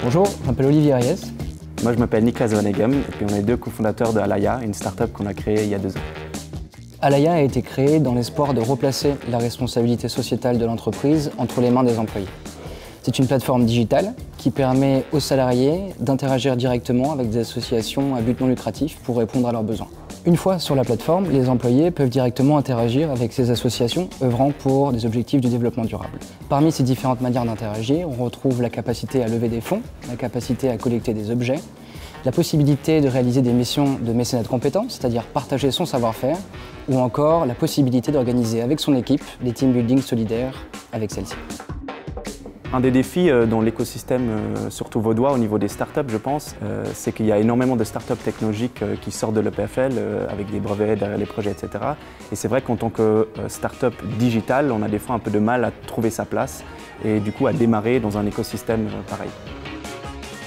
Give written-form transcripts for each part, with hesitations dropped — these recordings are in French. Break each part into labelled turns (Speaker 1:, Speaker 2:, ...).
Speaker 1: Bonjour, je m'appelle Olivier Reyes.
Speaker 2: Moi, je m'appelle Niklas Van Egem et puis on est deux cofondateurs de Alaya, une start-up qu'on a créée il y a 2 ans.
Speaker 1: Alaya a été créée dans l'espoir de replacer la responsabilité sociétale de l'entreprise entre les mains des employés. C'est une plateforme digitale qui permet aux salariés d'interagir directement avec des associations à but non lucratif pour répondre à leurs besoins. Une fois sur la plateforme, les employés peuvent directement interagir avec ces associations œuvrant pour des objectifs du développement durable. Parmi ces différentes manières d'interagir, on retrouve la capacité à lever des fonds, la capacité à collecter des objets, la possibilité de réaliser des missions de mécénat de compétences, c'est-à-dire partager son savoir-faire, ou encore la possibilité d'organiser avec son équipe des team building solidaires avec celle-ci.
Speaker 2: Un des défis dans l'écosystème, surtout vaudois, au niveau des startups, je pense, c'est qu'il y a énormément de startups technologiques qui sortent de l'EPFL avec des brevets derrière les projets, etc. Et c'est vrai qu'en tant que startup digitale, on a des fois un peu de mal à trouver sa place et du coup à démarrer dans un écosystème pareil.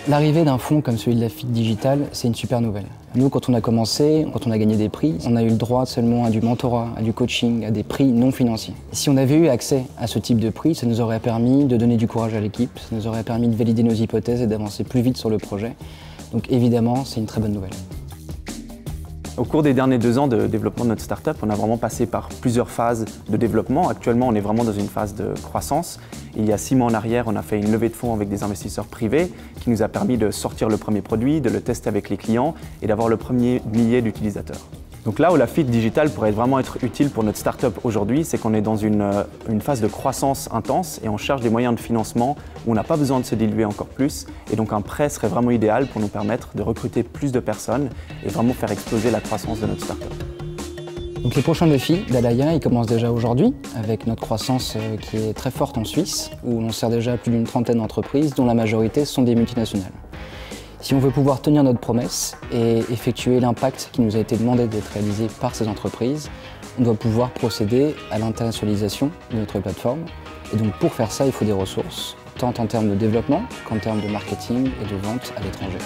Speaker 1: L'arrivée d'un fonds comme celui de la FIC Digital, c'est une super nouvelle. Nous, quand on a commencé, quand on a gagné des prix, on a eu le droit seulement à du mentorat, à du coaching, à des prix non financiers. Si on avait eu accès à ce type de prix, ça nous aurait permis de donner du courage à l'équipe, ça nous aurait permis de valider nos hypothèses et d'avancer plus vite sur le projet. Donc évidemment, c'est une très bonne nouvelle.
Speaker 2: Au cours des derniers 2 ans de développement de notre startup, on a vraiment passé par plusieurs phases de développement. Actuellement, on est vraiment dans une phase de croissance. Il y a 6 mois en arrière, on a fait une levée de fonds avec des investisseurs privés qui nous a permis de sortir le premier produit, de le tester avec les clients et d'avoir le premier millier d'utilisateurs. Donc là où la FIC Digital pourrait vraiment être utile pour notre startup aujourd'hui, c'est qu'on est dans une phase de croissance intense et on cherche des moyens de financement où on n'a pas besoin de se diluer encore plus. Et donc un prêt serait vraiment idéal pour nous permettre de recruter plus de personnes et vraiment faire exploser la croissance de notre startup.
Speaker 1: Donc les prochains défis d'Alaya, ils commencent déjà aujourd'hui avec notre croissance qui est très forte en Suisse, où on sert déjà plus d'une trentaine d'entreprises dont la majorité sont des multinationales. Si on veut pouvoir tenir notre promesse et effectuer l'impact qui nous a été demandé d'être réalisé par ces entreprises, on doit pouvoir procéder à l'internationalisation de notre plateforme. Et donc pour faire ça, il faut des ressources, tant en termes de développement qu'en termes de marketing et de vente à l'étranger.